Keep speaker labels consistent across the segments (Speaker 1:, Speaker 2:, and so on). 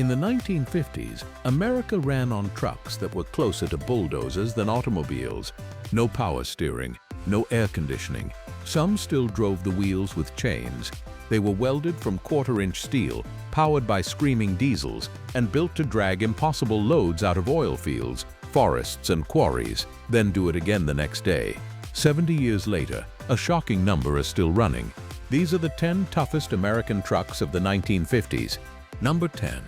Speaker 1: In the 1950s, America ran on trucks that were closer to bulldozers than automobiles. No power steering, no air conditioning. Some still drove the wheels with chains. They were welded from quarter-inch steel, powered by screaming diesels, and built to drag impossible loads out of oil fields, forests, and quarries, then do it again the next day. 70 years later, a shocking number is still running. These are the 10 toughest American trucks of the 1950s. Number 10.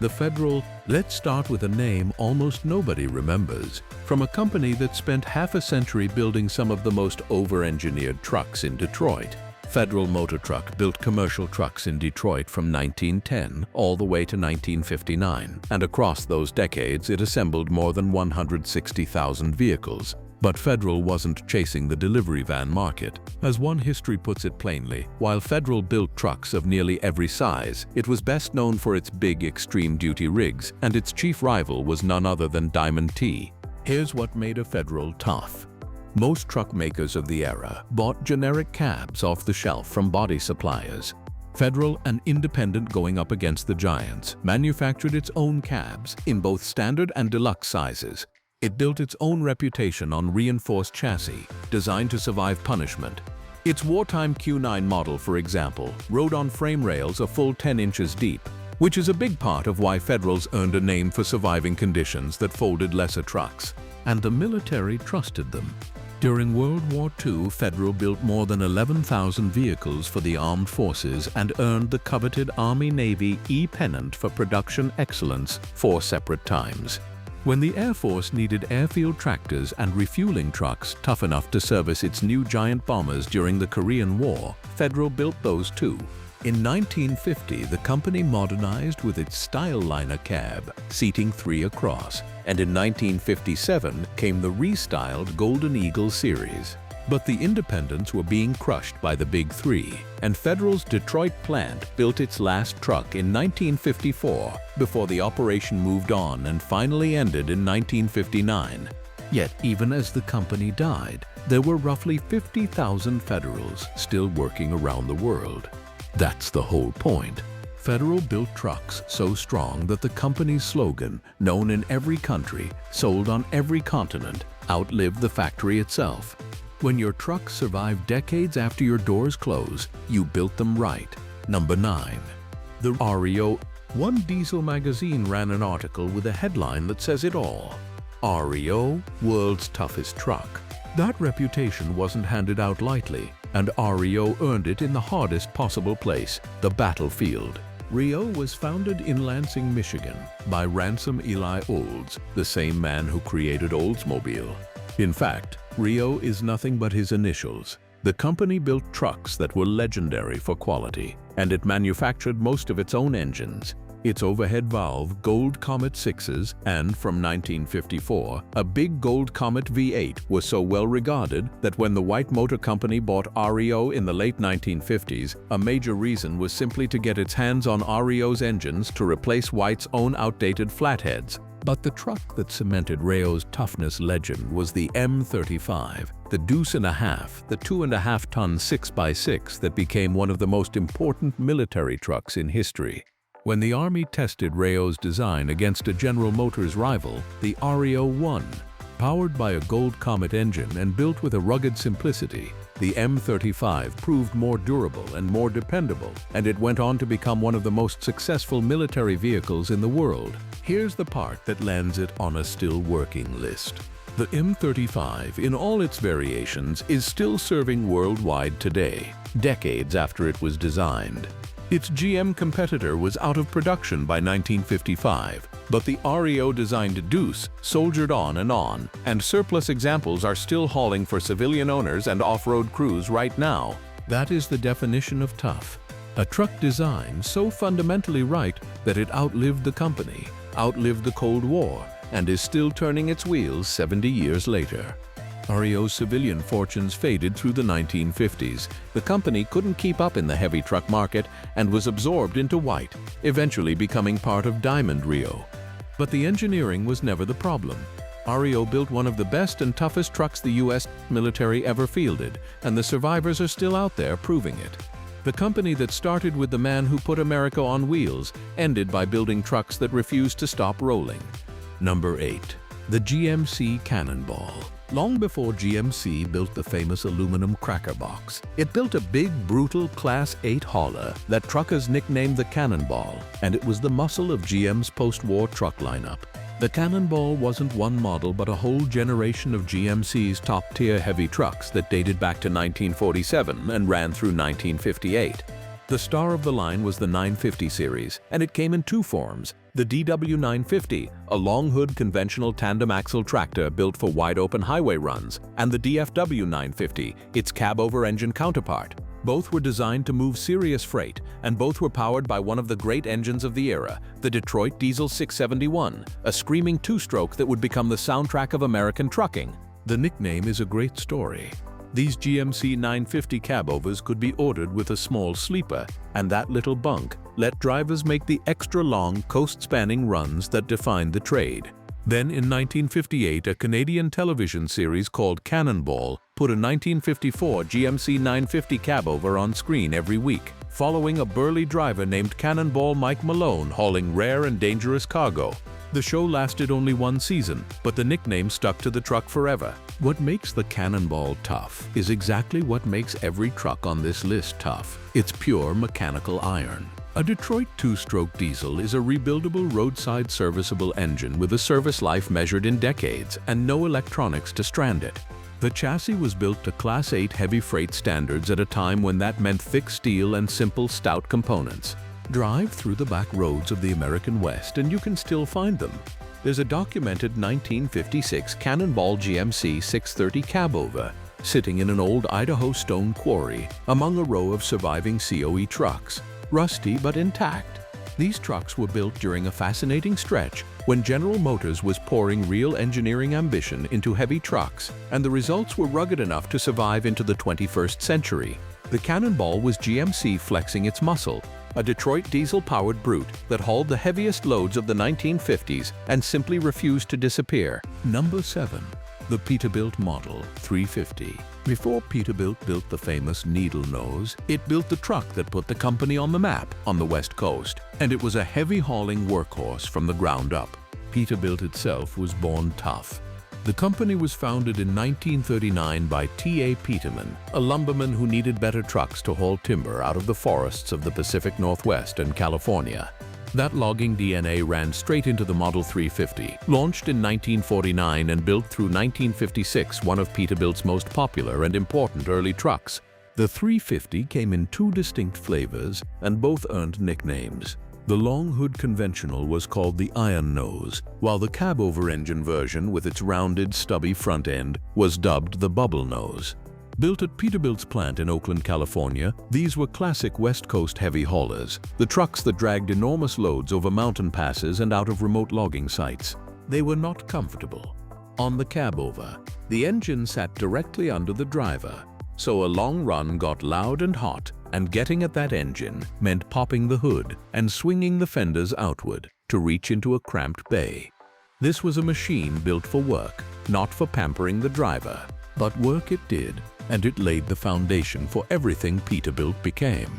Speaker 1: The Federal. Let's start with a name almost nobody remembers, from a company that spent half a century building some of the most over-engineered trucks in Detroit. Federal Motor Truck built commercial trucks in Detroit from 1910 all the way to 1959, and across those decades it assembled more than 160,000 vehicles. But Federal wasn't chasing the delivery van market. As one history puts it plainly, while Federal built trucks of nearly every size, it was best known for its big extreme-duty rigs, and its chief rival was none other than Diamond T. Here's what made a Federal tough. Most truck makers of the era bought generic cabs off the shelf from body suppliers. Federal, an independent going up against the giants, manufactured its own cabs in both standard and deluxe sizes. It built its own reputation on reinforced chassis, designed to survive punishment. Its wartime Q9 model, for example, rode on frame rails a full 10 inches deep, which is a big part of why Federals earned a name for surviving conditions that folded lesser trucks. And the military trusted them. During World War II, Federal built more than 11,000 vehicles for the armed forces and earned the coveted Army-Navy E pennant for production excellence 4 separate times. When the Air Force needed airfield tractors and refueling trucks tough enough to service its new giant bombers during the Korean War, Federal built those too. In 1950, the company modernized with its Styleliner cab, seating 3 across, and in 1957 came the restyled Golden Eagle series. But the independents were being crushed by the Big Three, and Federal's Detroit plant built its last truck in 1954 before the operation moved on and finally ended in 1959. Yet even as the company died, there were roughly 50,000 Federals still working around the world. That's the whole point. Federal built trucks so strong that the company's slogan, known in every country, sold on every continent, outlived the factory itself. When your trucks survive decades after your doors close, you built them right. Number 9. The REO. One diesel magazine ran an article with a headline that says it all. REO, world's toughest truck. That reputation wasn't handed out lightly, and REO earned it in the hardest possible place, the battlefield. REO was founded in Lansing, Michigan, by Ransom Eli Olds, the same man who created Oldsmobile. In fact, REO is nothing but his initials. The company built trucks that were legendary for quality, and it manufactured most of its own engines. Its overhead valve Gold Comet 6s and, from 1954, a big Gold Comet V8 were so well regarded that when the White Motor Company bought REO in the late 1950s, a major reason was simply to get its hands on REO's engines to replace White's own outdated flatheads. But the truck that cemented REO's toughness legend was the M35, the deuce-and-a-half, the 2.5-ton 6x6 that became one of the most important military trucks in history. When the Army tested REO's design against a General Motors rival, the REO won. Powered by a Gold Comet engine and built with a rugged simplicity, the M35 proved more durable and more dependable, and it went on to become one of the most successful military vehicles in the world. Here's the part that lands it on a still working list. The M35, in all its variations, is still serving worldwide today, decades after it was designed. Its GM competitor was out of production by 1955, but the REO-designed Deuce soldiered on, and surplus examples are still hauling for civilian owners and off-road crews right now. That is the definition of tough. A truck design so fundamentally right that it outlived the company, outlived the Cold War, and is still turning its wheels 70 years later. REO's civilian fortunes faded through the 1950s. The company couldn't keep up in the heavy truck market and was absorbed into White, eventually becoming part of Diamond REO. But the engineering was never the problem. REO built one of the best and toughest trucks the U.S. military ever fielded, and the survivors are still out there proving it. The company that started with the man who put America on wheels ended by building trucks that refused to stop rolling. Number 8. The GMC Cannonball. Long before GMC built the famous aluminum cracker box, it built a big, brutal Class 8 hauler that truckers nicknamed the Cannonball, and it was the muscle of GM's post-war truck lineup. The Cannonball wasn't one model but a whole generation of GMC's top-tier heavy trucks that dated back to 1947 and ran through 1958. The star of the line was the 950 series, and it came in two forms: the DW950, a long-hood conventional tandem-axle tractor built for wide-open highway runs, and the DFW950, its cab-over engine counterpart. Both were designed to move serious freight, and both were powered by one of the great engines of the era, the Detroit Diesel 671, a screaming two-stroke that would become the soundtrack of American trucking. The nickname is a great story. These GMC 950 cabovers could be ordered with a small sleeper, and that little bunk let drivers make the extra-long, coast-spanning runs that defined the trade. Then in 1958, a Canadian television series called Cannonball put a 1954 GMC 950 cabover on screen every week, following a burly driver named Cannonball Mike Malone hauling rare and dangerous cargo. The show lasted only one season, but the nickname stuck to the truck forever. What makes the Cannonball tough is exactly what makes every truck on this list tough. It's pure mechanical iron. A Detroit two-stroke diesel is a rebuildable roadside serviceable engine with a service life measured in decades and no electronics to strand it. The chassis was built to Class 8 heavy freight standards at a time when that meant thick steel and simple, stout components. Drive through the back roads of the American West and you can still find them. There's a documented 1956 Cannonball GMC 630 cabover sitting in an old Idaho stone quarry among a row of surviving COE trucks, rusty but intact. These trucks were built during a fascinating stretch when General Motors was pouring real engineering ambition into heavy trucks, and the results were rugged enough to survive into the 21st century. The Cannonball was GMC flexing its muscle, a Detroit diesel-powered brute that hauled the heaviest loads of the 1950s and simply refused to disappear. Number 7. The Peterbilt Model 350. Before Peterbilt built the famous needle nose, it built the truck that put the company on the map on the West Coast, and it was a heavy-hauling workhorse from the ground up. Peterbilt itself was born tough. The company was founded in 1939 by T.A. Peterman, a lumberman who needed better trucks to haul timber out of the forests of the Pacific Northwest and California. That logging DNA ran straight into the Model 350, launched in 1949 and built through 1956, one of Peterbilt's most popular and important early trucks. The 350 came in two distinct flavors and both earned nicknames. The long hood conventional was called the Iron Nose, while the cab-over engine version with its rounded, stubby front end was dubbed the Bubble Nose. Built at Peterbilt's plant in Oakland, California, these were classic West Coast heavy haulers, the trucks that dragged enormous loads over mountain passes and out of remote logging sites. They were not comfortable. On the cabover, the engine sat directly under the driver, so a long run got loud and hot, and getting at that engine meant popping the hood and swinging the fenders outward to reach into a cramped bay. This was a machine built for work, not for pampering the driver. But work it did, and it laid the foundation for everything Peterbilt became.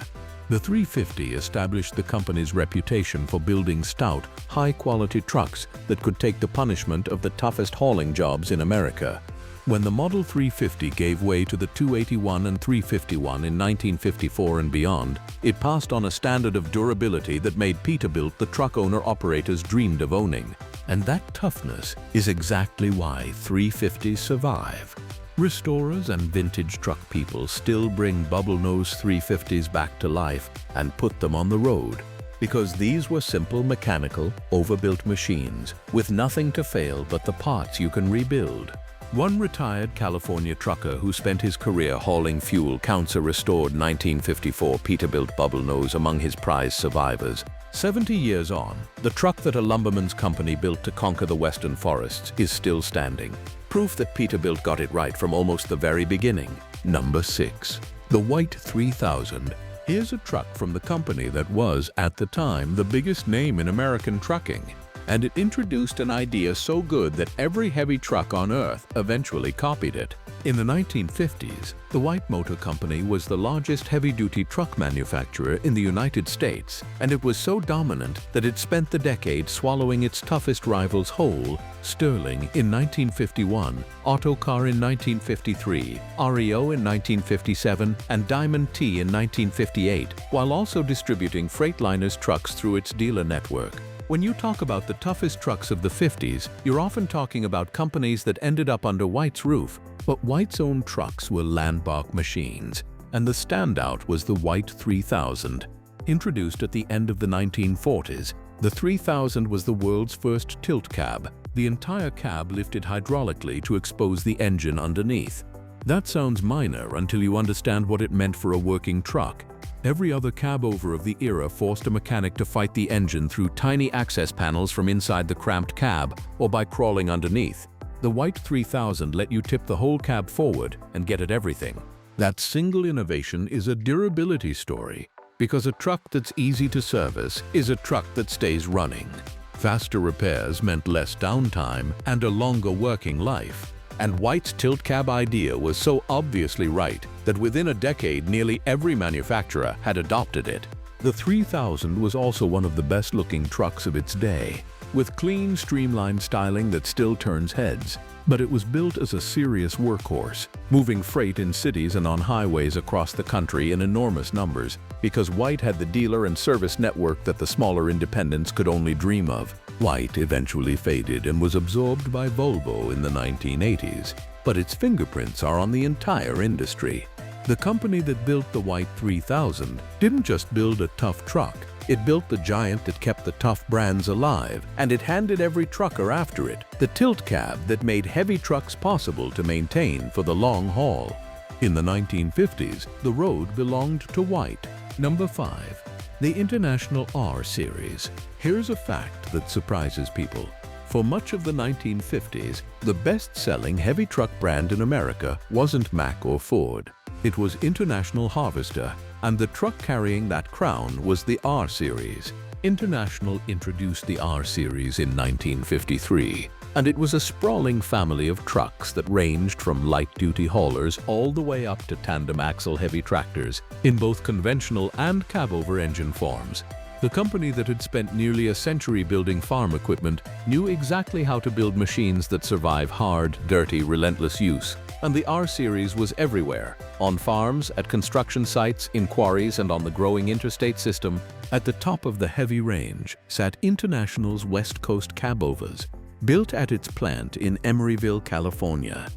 Speaker 1: The 350 established the company's reputation for building stout, high-quality trucks that could take the punishment of the toughest hauling jobs in America. When the Model 350 gave way to the 281 and 351 in 1954 and beyond, it passed on a standard of durability that made Peterbilt the truck owner-operators dreamed of owning. And that toughness is exactly why 350s survive. Restorers and vintage truck people still bring bubble-nose 350s back to life and put them on the road, because these were simple mechanical, overbuilt machines with nothing to fail but the parts you can rebuild. One retired California trucker who spent his career hauling fuel counts a restored 1954 Peterbilt Bullnose among his prized survivors. 70 years on, the truck that a lumberman's company built to conquer the western forests is still standing. Proof that Peterbilt got it right from almost the very beginning. Number 6. The White 3000. Here's a truck from the company that was, at the time, the biggest name in American trucking. and it introduced an idea so good that every heavy truck on Earth eventually copied it. In the 1950s, the White Motor Company was the largest heavy-duty truck manufacturer in the United States, and it was so dominant that it spent the decade swallowing its toughest rivals whole: Sterling in 1951, Autocar in 1953, REO in 1957, and Diamond T in 1958, while also distributing Freightliner's trucks through its dealer network. When you talk about the toughest trucks of the 50s, you're often talking about companies that ended up under White's roof. But White's own trucks were landmark machines, and the standout was the White 3000. Introduced at the end of the 1940s, the 3000 was the world's first tilt cab. The entire cab lifted hydraulically to expose the engine underneath. That sounds minor until you understand what it meant for a working truck. Every other cab-over of the era forced a mechanic to fight the engine through tiny access panels from inside the cramped cab or by crawling underneath. The White 3000 let you tip the whole cab forward and get at everything. That single innovation is a durability story, because a truck that's easy to service is a truck that stays running. Faster repairs meant less downtime and a longer working life. And White's tilt cab idea was so obviously right that within a decade nearly every manufacturer had adopted it. The 3000 was also one of the best-looking trucks of its day, with clean, streamlined styling that still turns heads. But it was built as a serious workhorse, moving freight in cities and on highways across the country in enormous numbers, because White had the dealer and service network that the smaller independents could only dream of. White eventually faded and was absorbed by Volvo in the 1980s, but its fingerprints are on the entire industry. The company that built the White 3000 didn't just build a tough truck, it built the giant that kept the tough brands alive, and it handed every trucker after it the tilt cab that made heavy trucks possible to maintain for the long haul. In the 1950s, the road belonged to White. Number 5. The International R-Series. Here's a fact that surprises people. For much of the 1950s, the best-selling heavy truck brand in America wasn't Mack or Ford. It was International Harvester, and the truck carrying that crown was the R-Series. International introduced the R-Series in 1953, and it was a sprawling family of trucks that ranged from light-duty haulers all the way up to tandem-axle heavy tractors in both conventional and cab-over engine forms. The company that had spent nearly a century building farm equipment knew exactly how to build machines that survive hard, dirty, relentless use. And the R-Series was everywhere, on farms, at construction sites, in quarries, and on the growing interstate system. At the top of the heavy range sat International's West Coast cabovers, built at its plant in Emeryville, California.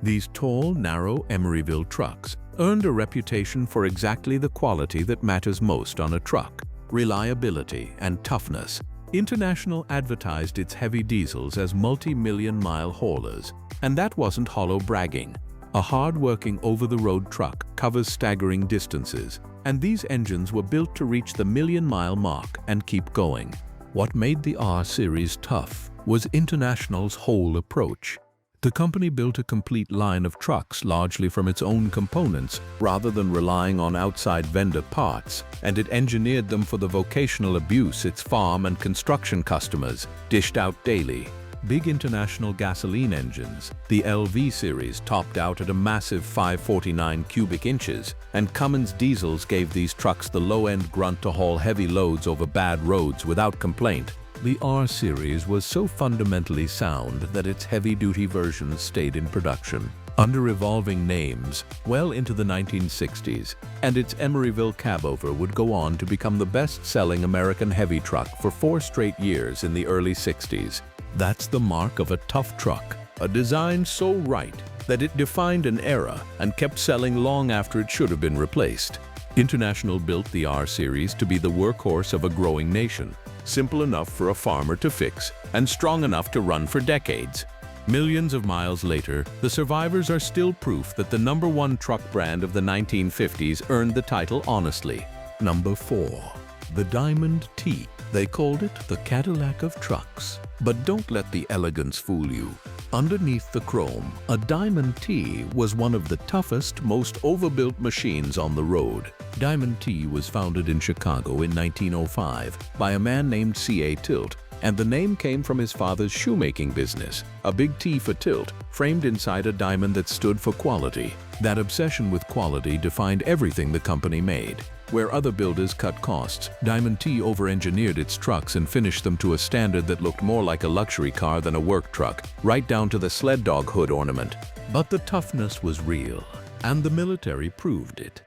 Speaker 1: These tall, narrow Emeryville trucks earned a reputation for exactly the quality that matters most on a truck: reliability and toughness. International advertised its heavy diesels as multi-million-mile haulers, and that wasn't hollow bragging. A hard-working over-the-road truck covers staggering distances, and these engines were built to reach the million-mile mark and keep going. What made the R-Series tough was International's whole approach. The company built a complete line of trucks largely from its own components rather than relying on outside vendor parts, and it engineered them for the vocational abuse its farm and construction customers dished out daily. Big International gasoline engines, the LV series, topped out at a massive 549 cubic inches, and Cummins diesels gave these trucks the low-end grunt to haul heavy loads over bad roads without complaint. The R-Series was so fundamentally sound that its heavy-duty versions stayed in production under evolving names well into the 1960s, and its Emeryville cabover would go on to become the best-selling American heavy truck for 4 straight years in the early 60s. That's the mark of a tough truck, a design so right that it defined an era and kept selling long after it should have been replaced. International built the R-Series to be the workhorse of a growing nation, simple enough for a farmer to fix and strong enough to run for decades. Millions of miles later, the survivors are still proof that the #1 truck brand of the 1950s earned the title honestly. Number 4. The Diamond T. They called it the Cadillac of trucks. But don't let the elegance fool you. Underneath the chrome, a Diamond T was one of the toughest, most overbuilt machines on the road. Diamond T was founded in Chicago in 1905 by a man named C.A. Tilt, And the name came from his father's shoemaking business, a big T for tilt, framed inside a diamond that stood for quality. That obsession with quality defined everything the company made. Where other builders cut costs, Diamond T over-engineered its trucks and finished them to a standard that looked more like a luxury car than a work truck, right down to the sled dog hood ornament. But the toughness was real, and the military proved it.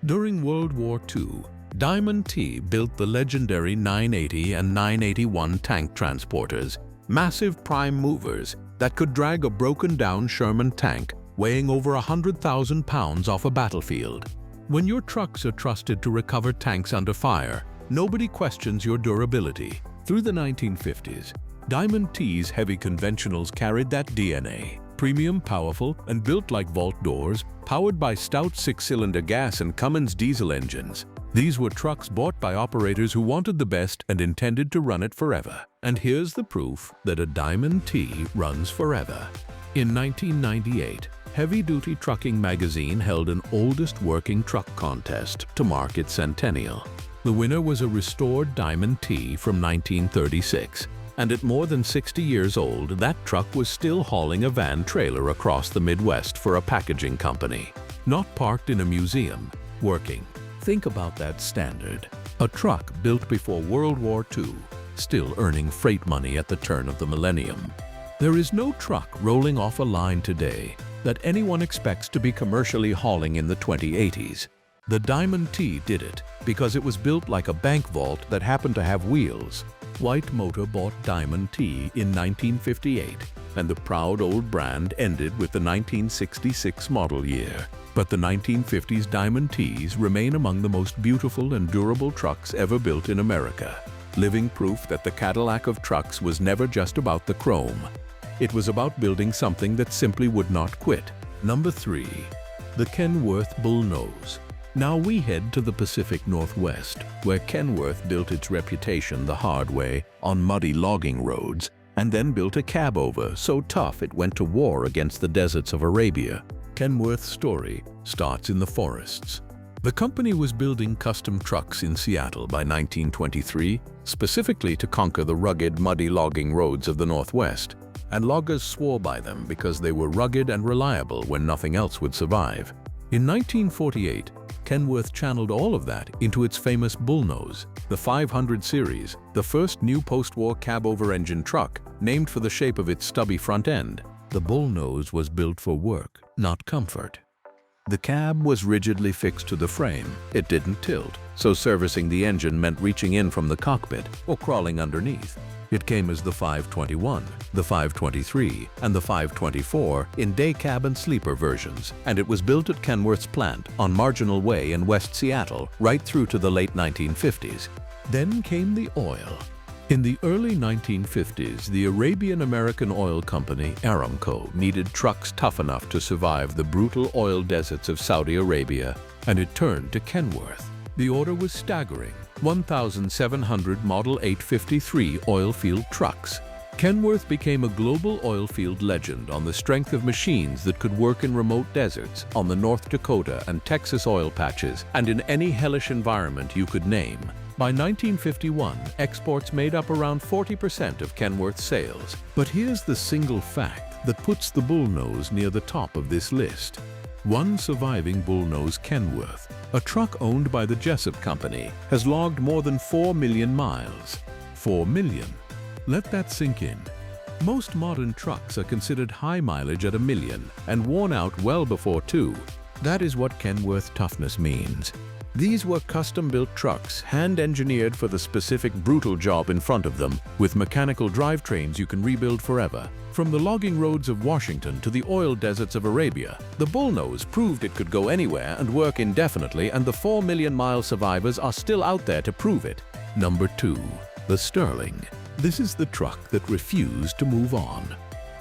Speaker 1: During World War II, Diamond T built the legendary 980 and 981 tank transporters, massive prime movers that could drag a broken-down Sherman tank weighing over 100,000 pounds off a battlefield. When your trucks are trusted to recover tanks under fire, nobody questions your durability. Through the 1950s, Diamond T's heavy conventionals carried that DNA. Premium, powerful, and built like vault doors, powered by stout six-cylinder gas and Cummins diesel engines. These were trucks bought by operators who wanted the best and intended to run it forever. And here's the proof that a Diamond T runs forever. In 1998, Heavy Duty Trucking magazine held an oldest working truck contest to mark its centennial. The winner was a restored Diamond T from 1936, and at more than 60 years old, that truck was still hauling a van trailer across the Midwest for a packaging company. Not parked in a museum, working. Think about that standard. A truck built before World War II, still earning freight money at the turn of the millennium. There is no truck rolling off a line today that anyone expects to be commercially hauling in the 2080s. The Diamond T did it because it was built like a bank vault that happened to have wheels. White Motor bought Diamond T in 1958, and the proud old brand ended with the 1966 model year. But the 1950s Diamond Ts remain among the most beautiful and durable trucks ever built in America. Living proof that the Cadillac of trucks was never just about the chrome. It was about building something that simply would not quit. Number 3. The Kenworth Bullnose. Now we head to the Pacific Northwest, where Kenworth built its reputation the hard way on muddy logging roads, and then built a cab over so tough it went to war against the deserts of Arabia. Kenworth's story starts in the forests. The company was building custom trucks in Seattle by 1923, specifically to conquer the rugged, muddy logging roads of the Northwest. And loggers swore by them because they were rugged and reliable when nothing else would survive. In 1948, Kenworth channeled all of that into its famous Bullnose, the 500 series, the first new post-war cab-over-engine truck, named for the shape of its stubby front end. The Bullnose was built for work, not comfort. The cab was rigidly fixed to the frame. It didn't tilt, so servicing the engine meant reaching in from the cockpit or crawling underneath. It came as the 521, the 523, and the 524 in day cab and sleeper versions, and it was built at Kenworth's plant on Marginal Way in West Seattle right through to the late 1950s. Then came the oil. In the early 1950s, the Arabian-American oil company Aramco needed trucks tough enough to survive the brutal oil deserts of Saudi Arabia, and it turned to Kenworth. The order was staggering: 1,700 Model 853 oilfield trucks. Kenworth became a global oilfield legend on the strength of machines that could work in remote deserts, on the North Dakota and Texas oil patches, and in any hellish environment you could name. By 1951, exports made up around 40% of Kenworth's sales. But here's the single fact that puts the Bullnose near the top of this list. One surviving Bullnose Kenworth, a truck owned by the Jessup Company, has logged more than 4 million miles. 4 million. Let that sink in. Most modern trucks are considered high mileage at 1 million and worn out well before 2. That is what Kenworth toughness means. These were custom-built trucks, hand-engineered for the specific brutal job in front of them, with mechanical drivetrains you can rebuild forever. From the logging roads of Washington to the oil deserts of Arabia, the Bullnose proved it could go anywhere and work indefinitely, and the 4 million-mile survivors are still out there to prove it. Number 2. The Sterling. This is the truck that refused to move on.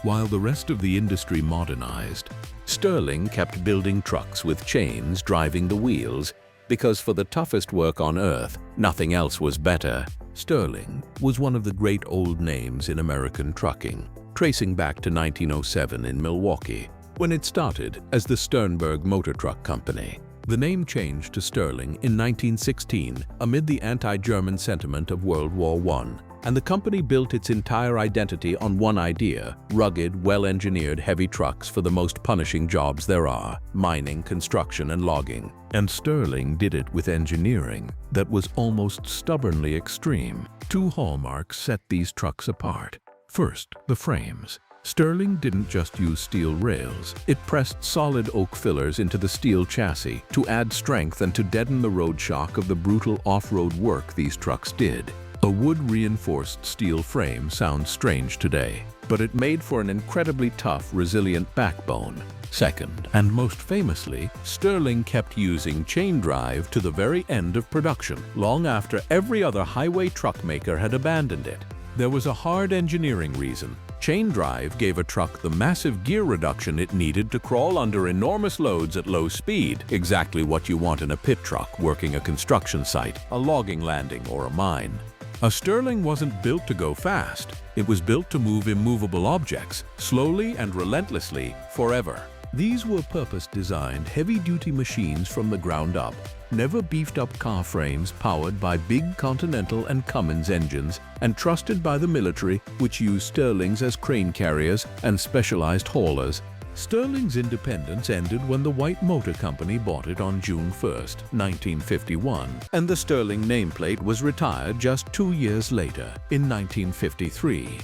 Speaker 1: While the rest of the industry modernized, Sterling kept building trucks with chains driving the wheels, because for the toughest work on earth, nothing else was better. Sterling was one of the great old names in American trucking, tracing back to 1907 in Milwaukee, when it started as the Sternberg Motor Truck Company. The name changed to Sterling in 1916 amid the anti-German sentiment of World War I. and the company built its entire identity on one idea: rugged, well-engineered heavy trucks for the most punishing jobs there are: mining, construction, and logging. And Sterling did it with engineering that was almost stubbornly extreme. Two hallmarks set these trucks apart. First, the frames. Sterling didn't just use steel rails. It pressed solid oak fillers into the steel chassis to add strength and to deaden the road shock of the brutal off-road work these trucks did. A wood-reinforced steel frame sounds strange today, but it made for an incredibly tough, resilient backbone. Second, and most famously, Sterling kept using chain drive to the very end of production, long after every other highway truck maker had abandoned it. There was a hard engineering reason. Chain drive gave a truck the massive gear reduction it needed to crawl under enormous loads at low speed, exactly what you want in a pit truck working a construction site, a logging landing, or a mine. A Sterling wasn't built to go fast. It was built to move immovable objects, slowly and relentlessly, forever. These were purpose-designed, heavy-duty machines from the ground up, never beefed-up car frames powered by big Continental and Cummins engines and trusted by the military, which used Sterlings as crane carriers and specialized haulers. Sterling's independence ended when the White Motor Company bought it on June 1, 1951, and the Sterling nameplate was retired just 2 years later, in 1953.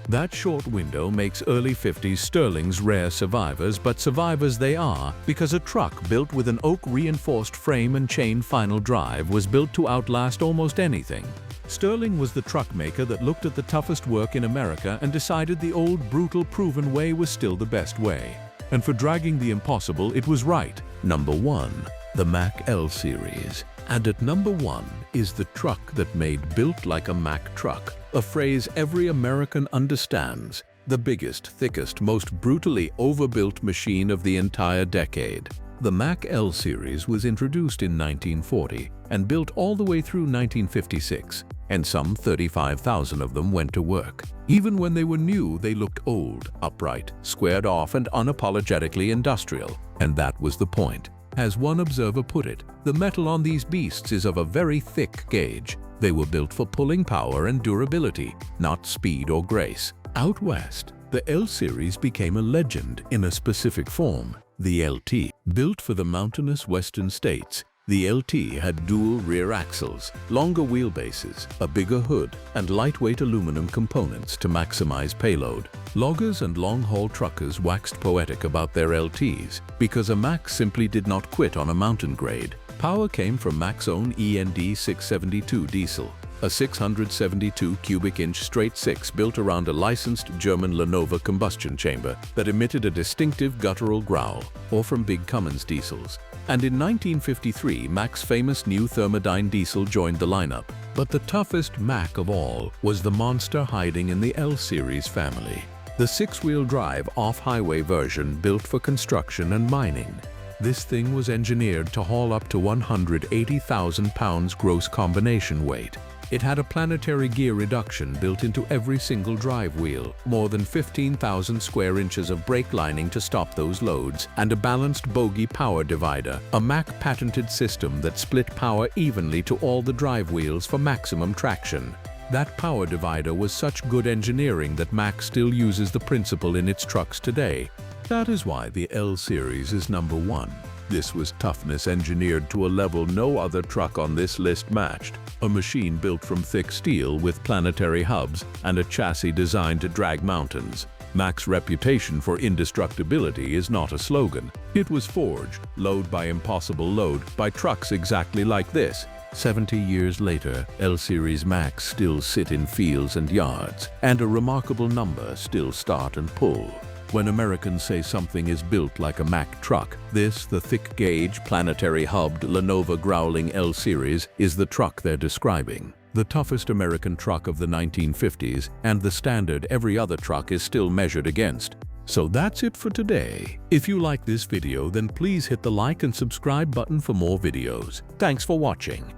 Speaker 1: That short window makes early 50s Sterlings rare survivors, but survivors they are because a truck built with an oak-reinforced frame and chain final drive was built to outlast almost anything. Sterling was the truck maker that looked at the toughest work in America and decided the old, brutal, proven way was still the best way. And for dragging the impossible, it was right. Number 1. The Mack L-Series. And at number 1 is the truck that made built like a Mack truck, a phrase every American understands. The biggest, thickest, most brutally overbuilt machine of the entire decade. The Mack L-Series was introduced in 1940 and built all the way through 1956, and some 35,000 of them went to work. Even when they were new, they looked old, upright, squared off, and unapologetically industrial. And that was the point. As one observer put it, the metal on these beasts is of a very thick gauge. They were built for pulling power and durability, not speed or grace. Out west, the L-Series became a legend in a specific form, the LT. Built for the mountainous western states, the LT had dual rear axles, longer wheelbases, a bigger hood, and lightweight aluminum components to maximize payload. Loggers and long-haul truckers waxed poetic about their LTs because a Mack simply did not quit on a mountain grade. Power came from Mack's own END 672 diesel, a 672 cubic inch straight six built around a licensed German Lenova combustion chamber that emitted a distinctive guttural growl, or from big Cummins diesels. And in 1953, Mack's famous new Thermodyne diesel joined the lineup. But the toughest Mack of all was the monster hiding in the L-Series family, the six-wheel drive off-highway version built for construction and mining. This thing was engineered to haul up to 180,000 pounds gross combination weight. It had a planetary gear reduction built into every single drive wheel, more than 15,000 square inches of brake lining to stop those loads, and a balanced bogie power divider, a Mack patented system that split power evenly to all the drive wheels for maximum traction. That power divider was such good engineering that Mack still uses the principle in its trucks today. That is why the L-Series is number 1. This was toughness engineered to a level no other truck on this list matched. A machine built from thick steel with planetary hubs and a chassis designed to drag mountains. Mack's reputation for indestructibility is not a slogan. It was forged, load by impossible load, by trucks exactly like this. 70 years later, L-Series Macks still sit in fields and yards, and a remarkable number still start and pull. When Americans say something is built like a Mack truck, this, the thick-gauge, planetary-hubbed, Lenova growling L-Series, is the truck they're describing. The toughest American truck of the 1950s, and the standard every other truck is still measured against. So that's it for today. If you like this video, then please hit the like and subscribe button for more videos. Thanks for watching.